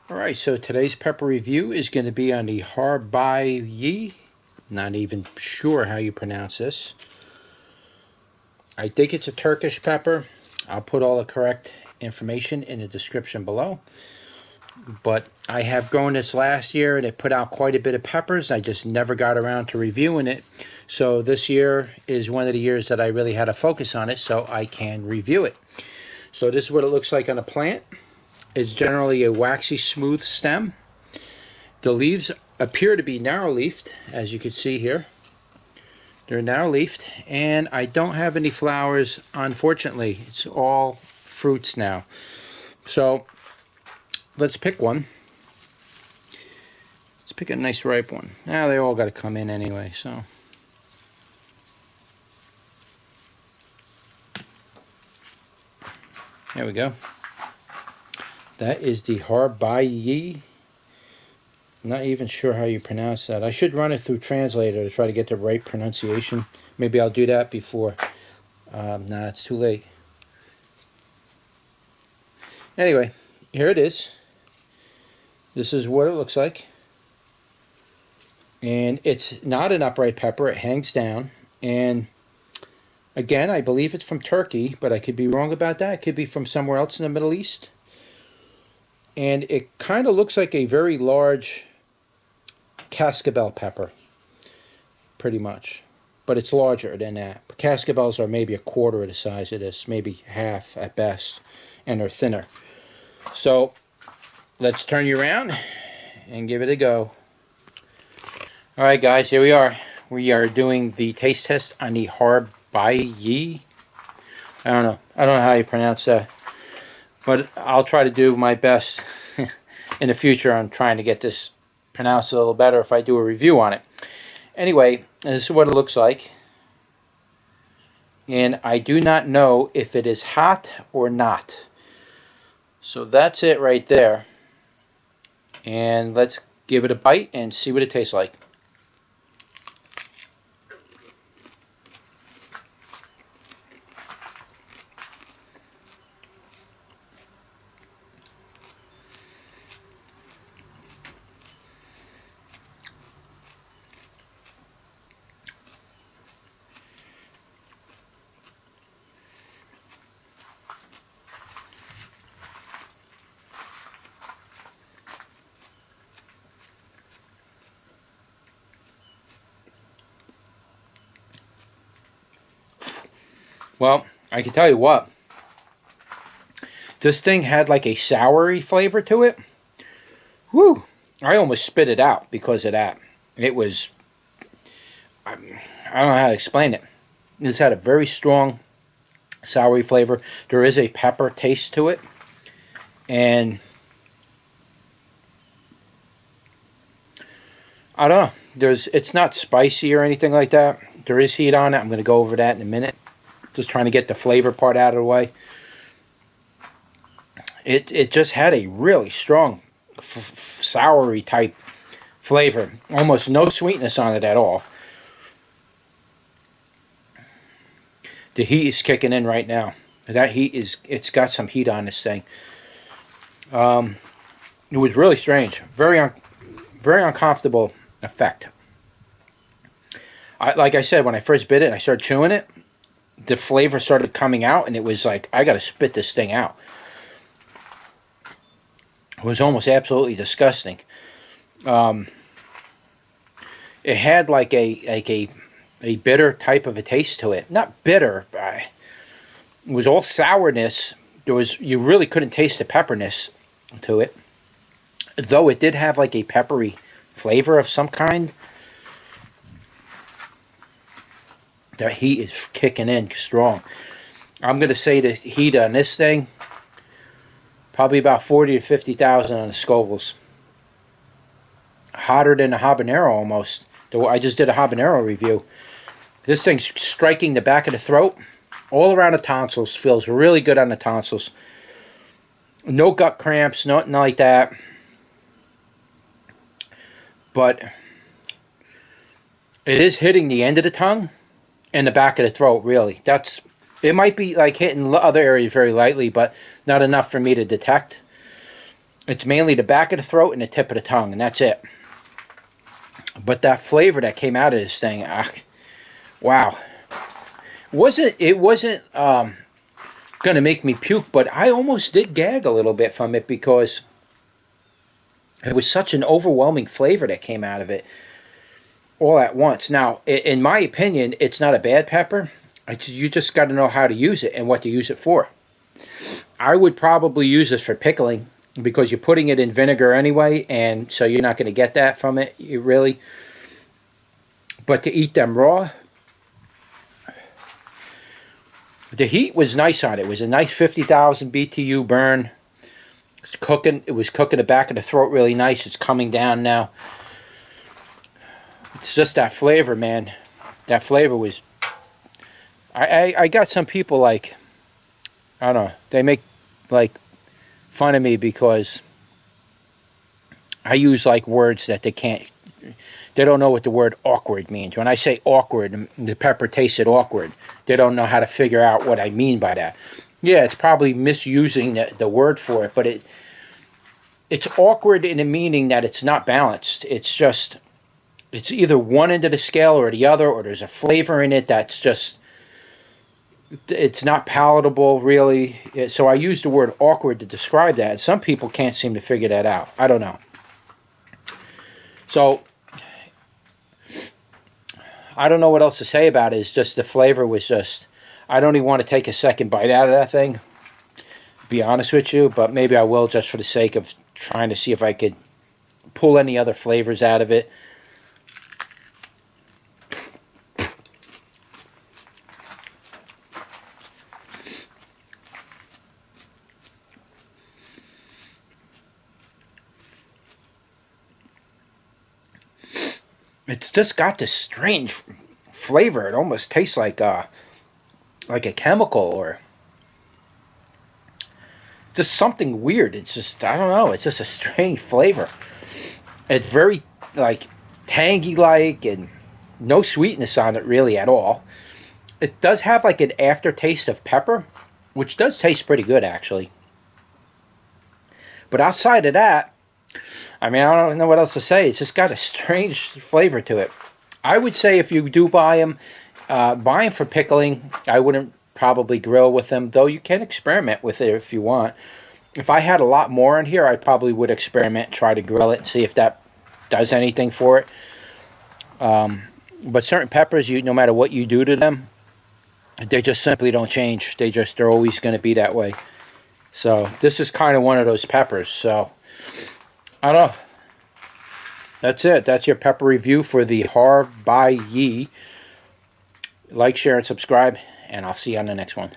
Alright, so today's pepper review is going to be on the Harbiye. Not even sure how you pronounce this. I think it's a Turkish pepper. I'll put all the correct information in the description below. But I have grown this last year and it put out quite a bit of peppers. I just never got around to reviewing it. So this year is one of the years that I really had to focus on it so I can review it. So this is what it looks like on a plant. It's generally a waxy smooth stem. The leaves appear to be narrow-leafed, as you can see here. They're narrow-leafed, and I don't have any flowers, unfortunately. It's all fruits now. So let's pick one. Let's pick a nice ripe one. Now they all got to come in anyway, so. There we go. That is the Harbiye. Not even sure how you pronounce that. I should run it through translator to try to get the right pronunciation. Maybe I'll do that before. Nah, it's too late. Anyway, here it is. This is what it looks like. And it's not an upright pepper. It hangs down. And again, I believe it's from Turkey, but I could be wrong about that. It could be from somewhere else in the Middle East. And it kind of looks like a very large Scoville pepper, pretty much. But it's larger than that. Scovilles are maybe a quarter of the size of this, maybe half at best, and they're thinner. So let's turn you around and give it a go. All right, guys, here we are. We are doing the taste test on the Harbiye. I don't know how you pronounce that. But I'll try to do my best in the future on trying to get this pronounced a little better if I do a review on it. Anyway, this is what it looks like. And I do not know if it is hot or not. So that's it right there. And let's give it a bite and see what it tastes like. Well, I can tell you what, this thing had like a soury flavor to it. Woo! I almost spit it out because of that. It was, I don't know how to explain it. This had a very strong soury flavor. There is a pepper taste to it. And I don't know. It's not spicy or anything like that. There is heat on it. I'm going to go over that in a minute. Just trying to get the flavor part out of the way. It just had a really strong soury type flavor. Almost no sweetness on it at all. The heat is kicking in right now. That heat it's got some heat on this thing. It was really strange. Very uncomfortable effect. Like I said, when I first bit it and I started chewing it, the flavor started coming out, and it was like, I gotta spit this thing out. It was almost absolutely disgusting. It had like a bitter type of a taste to it. Not bitter. It was all sourness. You really couldn't taste the pepperness to it. Though it did have like a peppery flavor of some kind. The heat is kicking in strong. I'm going to say the heat on this thing, probably about 40 to 50,000 on the Scovilles. Hotter than a habanero almost. I just did a habanero review. This thing's striking the back of the throat. All around the tonsils. Feels really good on the tonsils. No gut cramps, nothing like that. But it is hitting the end of the tongue. In the back of the throat, really. It might be like hitting other areas very lightly, but not enough for me to detect. It's mainly the back of the throat and the tip of the tongue, and that's it. But that flavor that came out of this thing, wow. It wasn't gonna make me puke, but I almost did gag a little bit from it because it was such an overwhelming flavor that came out of it all at once. Now, in my opinion, it's not a bad pepper. You just got to know how to use it and what to use it for. I would probably use this for pickling because you're putting it in vinegar anyway, and so you're not going to get that from it, really. But to eat them raw, the heat was nice on it. It was a nice 50,000 BTU burn. It's cooking. It was cooking the back of the throat really nice. It's coming down now. It's just that flavor, man. That flavor was... I got some people like... I don't know. They make like fun of me because I use like words that they can't... They don't know what the word awkward means. When I say awkward, the pepper tasted awkward. They don't know how to figure out what I mean by that. Yeah, it's probably misusing the word for it, but it's awkward in the meaning that it's not balanced. It's just, it's either one end of the scale or the other, or there's a flavor in it that's just, it's not palatable, really. So I use the word awkward to describe that. Some people can't seem to figure that out. I don't know. So, I don't know what else to say about it. It's just the flavor was just, I don't even want to take a second bite out of that thing, to be honest with you, but maybe I will just for the sake of trying to see if I could pull any other flavors out of it. It's just got this strange flavor. It almost tastes like a chemical or just something weird. It's just, I don't know. It's just a strange flavor. It's very like tangy-like and no sweetness on it really at all. It does have like an aftertaste of pepper, which does taste pretty good actually. But outside of that, I mean, I don't know what else to say. It's just got a strange flavor to it. I would say if you do buy them for pickling. I wouldn't probably grill with them, though you can experiment with it if you want. If I had a lot more in here, I probably would experiment, try to grill it, and see if that does anything for it. But certain peppers, no matter what you do to them, they just simply don't change. They're always going to be that way. So this is kind of one of those peppers. So I don't know. That's it. That's your pepper review for the Harbiye. Like, share, and subscribe, and I'll see you on the next one.